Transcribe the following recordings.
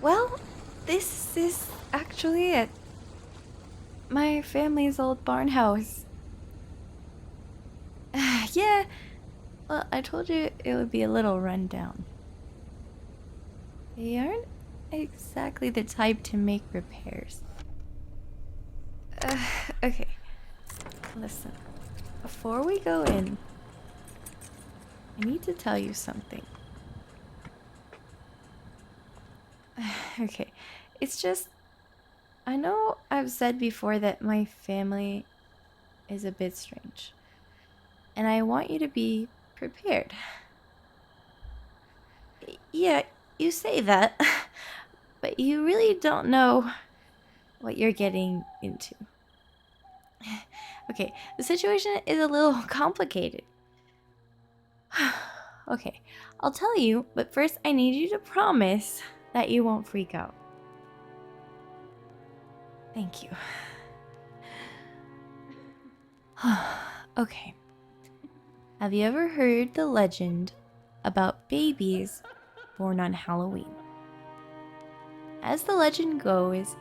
Well, this is actually it. My family's old barn house. Yeah, well, I told you it would be a little rundown. They aren't exactly the type to make repairs. Okay, listen. Before we go in, I need to tell you something. Okay, it's just, I know I've said before that my family is a bit strange, and I want you to be prepared. Yeah, you say that, but you really don't know what you're getting into. Okay, the situation is a little complicated. Okay, I'll tell you, but first I need you to promise that you won't freak out. Thank you. Okay. Have you ever heard the legend about babies born on Halloween? As the legend goes,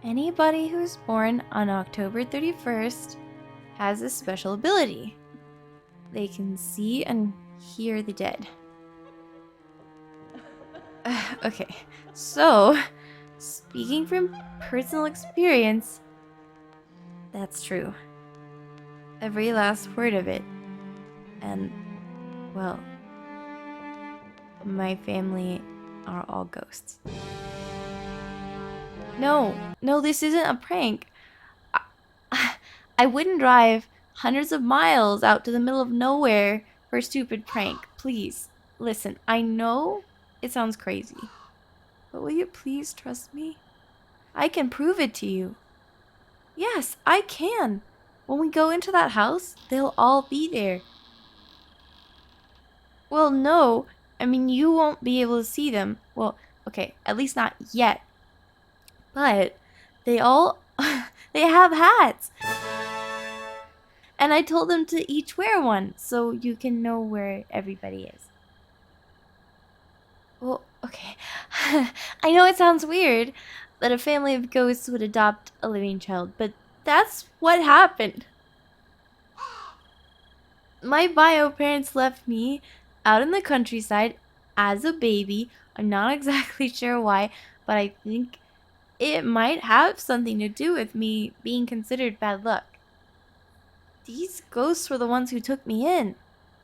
anybody who's born on October 31st has a special ability. They can see and hear the dead. Okay, so, speaking from personal experience, that's true. Every last word of it. And, well, my family are all ghosts. No, this isn't a prank. I wouldn't drive hundreds of miles out to the middle of nowhere for a stupid prank. Please, listen, I know it sounds crazy, but will you please trust me? I can prove it to you. Yes, I can. When we go into that house, they'll all be there. Well, no. I mean, you won't be able to see them. Well, okay, at least not yet. But they all they have hats. And I told them to each wear one so you can know where everybody is. Well, okay. I know it sounds weird that a family of ghosts would adopt a living child, but that's what happened. My bio parents left me out in the countryside as a baby. I'm not exactly sure why, but I think it might have something to do with me being considered bad luck. These ghosts were the ones who took me in.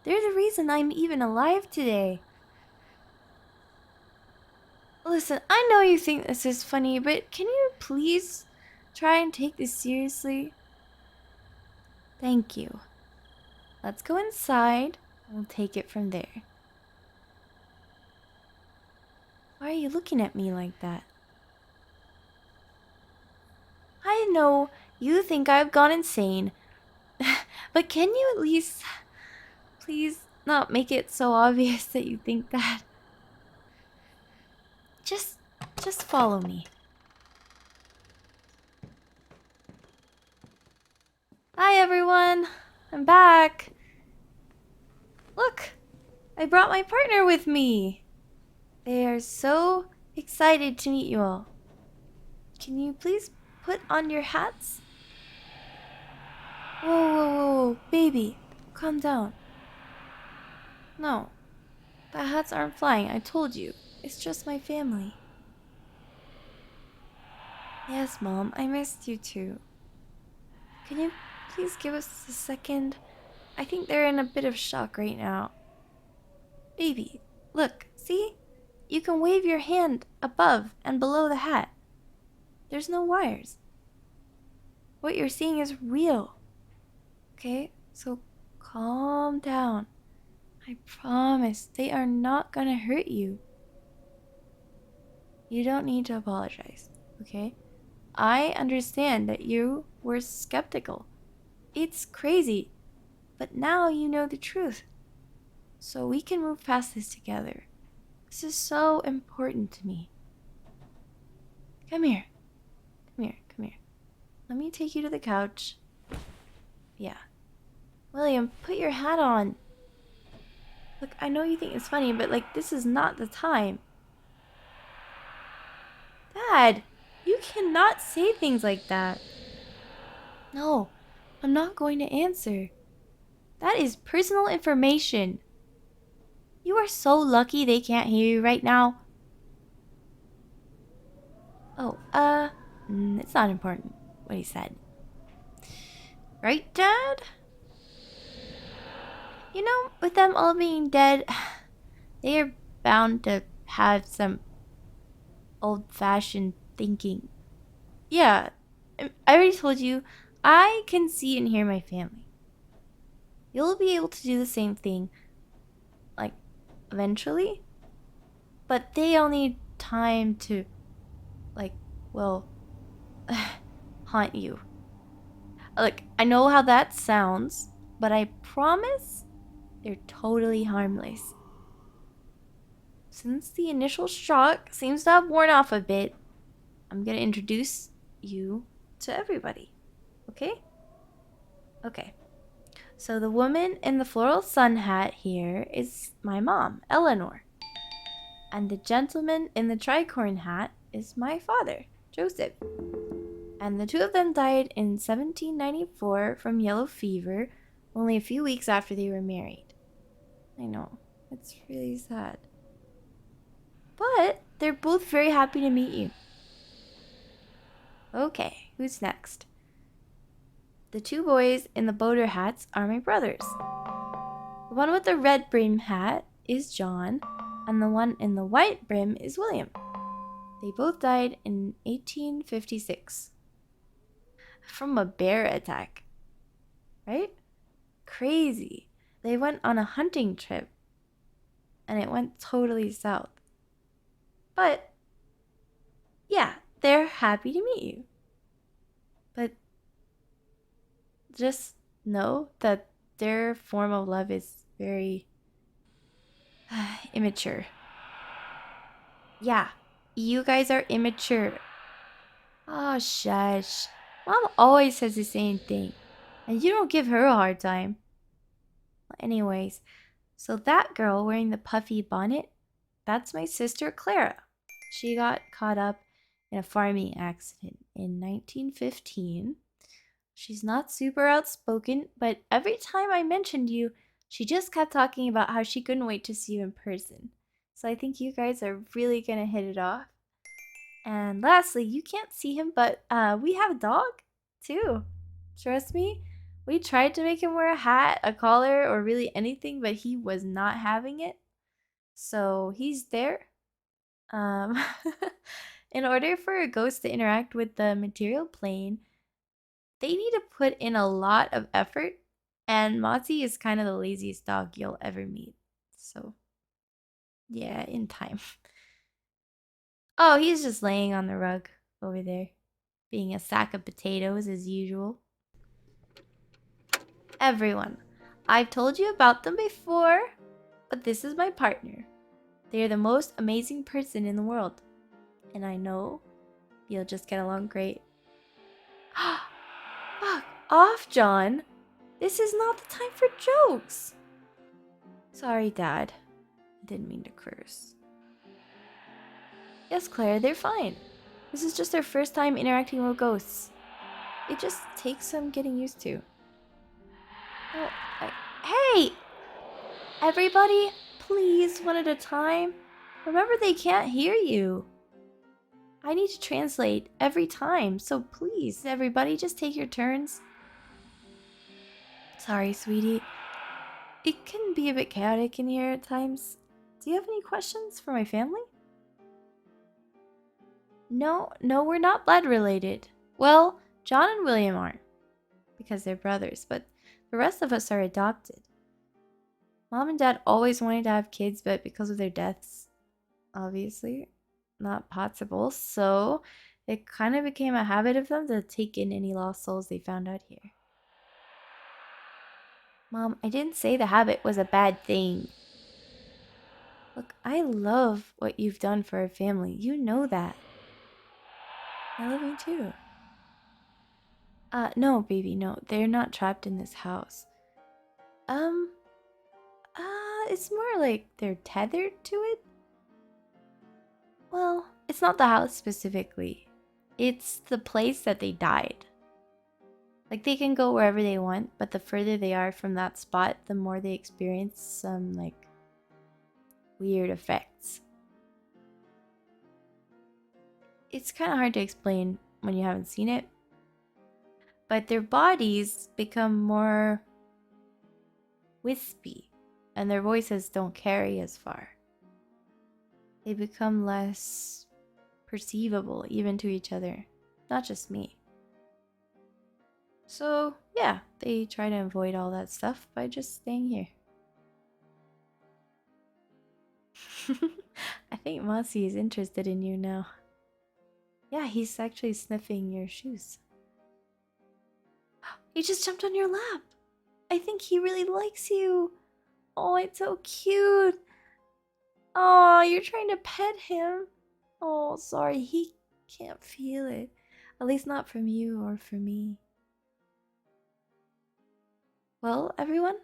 They're the reason I'm even alive today. Listen, I know you think this is funny, but can you please try and take this seriously? Thank you. Let's go inside and we'll take it from there. Why are you looking at me like that? I know you think I've gone insane, but can you at least please not make it so obvious that you think that? Just follow me. Hi everyone, I'm back. Look, I brought my partner with me. They are so excited to meet you all. Can you please put on your hats? Whoa, baby, calm down. No, the hats aren't flying, I told you. It's just my family. Yes, Mom, I missed you too. Can you please give us a second? I think they're in a bit of shock right now. Baby, look, see? You can wave your hand above and below the hat. There's no wires. What you're seeing is real. Okay? So calm down. I promise they are not gonna hurt you. You don't need to apologize, okay? I understand that you were skeptical. It's crazy, but now you know the truth. So we can move past this together. This is so important to me. Come here. Come here. Let me take you to the couch. Yeah. William, put your hat on. Look, I know you think it's funny, but like, this is not the time. Dad, you cannot say things like that. No, I'm not going to answer. That is personal information. You are so lucky they can't hear you right now. Oh, it's not important what he said. Right, Dad? You know, with them all being dead, they are bound to have some old-fashioned thinking. Yeah, I already told you, I can see and hear my family. You'll be able to do the same thing, like, eventually. But they all need time to, like, well, haunt you. Look, I know how that sounds, but I promise they're totally harmless. Since the initial shock seems to have worn off a bit, I'm gonna introduce you to everybody. Okay? Okay. So the woman in the floral sun hat here is my mom, Eleanor. And the gentleman in the tricorn hat is my father, Joseph. And the two of them died in 1794 from yellow fever, only a few weeks after they were married. I know, it's really sad. But they're both very happy to meet you. Okay, who's next? The two boys in the boater hats are my brothers. The one with the red brim hat is John, and the one in the white brim is William. They both died in 1856 from a bear attack. Right? Crazy. They went on a hunting trip and it went totally south. But yeah, they're happy to meet you. But just know that their form of love is very immature. Yeah, you guys are immature. Oh, shush. Mom always says the same thing. And you don't give her a hard time. Anyways, so that girl wearing the puffy bonnet, that's my sister Clara. She got caught up in a farming accident in 1915. She's not super outspoken, but every time I mentioned you, she just kept talking about how she couldn't wait to see you in person. So I think you guys are really gonna hit it off. And lastly, you can't see him, but we have a dog too. Trust me, we tried to make him wear a hat, a collar, or really anything, but he was not having it. So he's there. Um, in order for a ghost to interact with the material plane, they need to put in a lot of effort, and Mozzie is kind of the laziest dog you'll ever meet. So, yeah, in time. Oh, he's just laying on the rug over there, being a sack of potatoes as usual. Everyone, I've told you about them before, but this is my partner. They are the most amazing person in the world, and I know you'll just get along great. Fuck off, John. This is not the time for jokes. Sorry, Dad. I didn't mean to curse. Yes, Claire, they're fine. This is just their first time interacting with ghosts. It just takes some getting used to. Oh, hey! Everybody, please, one at a time. Remember, they can't hear you. I need to translate every time, so please, everybody, just take your turns. Sorry, sweetie. It can be a bit chaotic in here at times. Do you have any questions for my family? No, we're not blood related. Well, John and William aren't, because they're brothers, but the rest of us are adopted. Mom and Dad always wanted to have kids, but because of their deaths, obviously, not possible, so it kind of became a habit of them to take in any lost souls they found out here. Mom, I didn't say the habit was a bad thing. Look, I love what you've done for our family. You know that. I love you too. No, baby, no. They're not trapped in this house. Um, it's more like they're tethered to it. Well, it's it's not the house specifically. It's the place that they died. Like, they can go wherever they want, but the further they are from that spot, the more they experience some, like, weird effects. It's kind of hard to explain when you haven't seen it, but their bodies become more wispy, and their voices don't carry as far. They become less perceivable even to each other, not just me. So, yeah, they try to avoid all that stuff by just staying here. I think Mossy is interested in you now. Yeah, he's actually sniffing your shoes. He just jumped on your lap. I think he really likes you. Oh, it's so cute. Oh, you're trying to pet him. Oh, sorry, he can't feel it. At least not from you or from me. Well, everyone,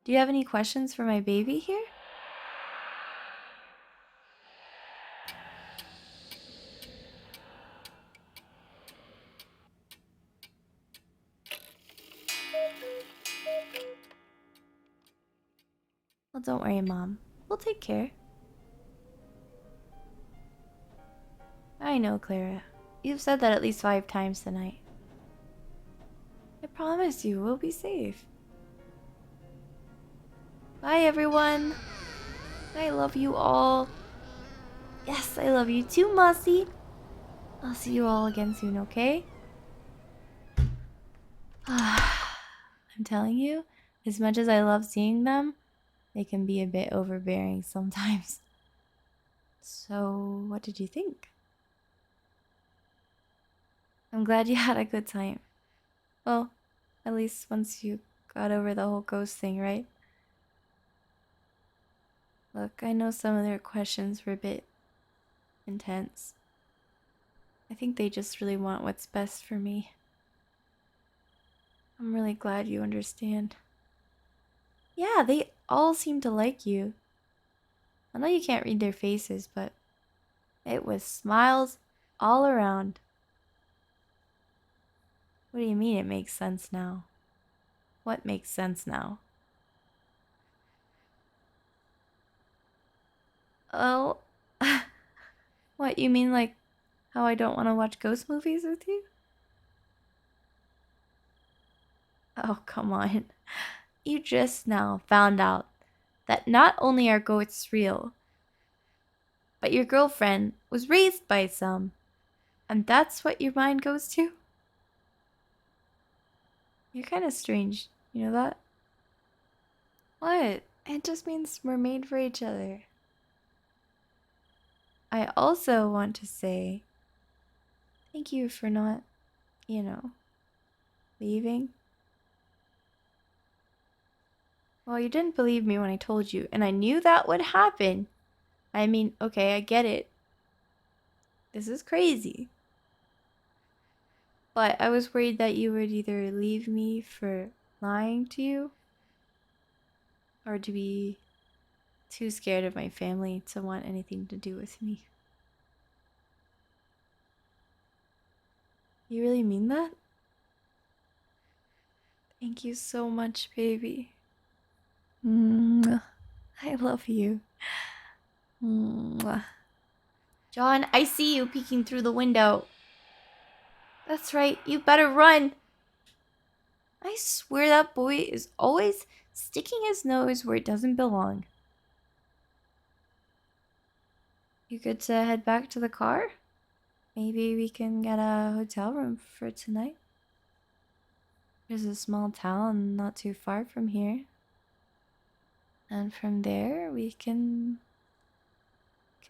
do you have any questions for my baby here? Well, don't worry, Mom. We'll take care. I know, Clara. You've said that at least 5 times tonight. I promise you, we'll be safe. Bye, everyone. I love you all. Yes, I love you too, Mossy. I'll see you all again soon, okay? I'm telling you, as much as I love seeing them, they can be a bit overbearing sometimes. So, what did you think? I'm glad you had a good time. Well, at least once you got over the whole ghost thing, right? Look, I know some of their questions were a bit intense. I think they just really want what's best for me. I'm really glad you understand. Yeah, they all seem to like you. I know you can't read their faces, but it was smiles all around. What do you mean it makes sense now? What makes sense now? Oh, what, you mean like how I don't want to watch ghost movies with you? Oh, come on. You just now found out that not only are ghosts real, but your girlfriend was raised by some. And that's what your mind goes to? You're kind of strange. You know that? What? It just means we're made for each other. I also want to say thank you for not, leaving. Well, you didn't believe me when I told you, and I knew that would happen. I mean, okay, I get it. This is crazy. But I was worried that you would either leave me for lying to you or to be too scared of my family to want anything to do with me. You really mean that? Thank you so much, baby. Mwah. I love you. Mwah. John, I see you peeking through the window. That's right, you better run. I swear that boy is always sticking his nose where it doesn't belong. You good to head back to the car? Maybe we can get a hotel room for tonight. There's a small town not too far from here. And from there, we can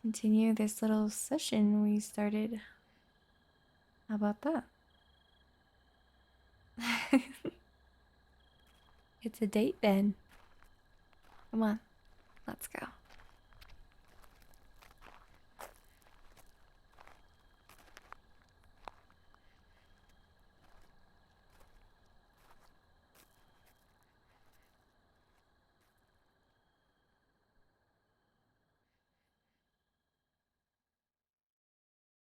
continue this little session we started. How about that? It's a date then. Come on, let's go.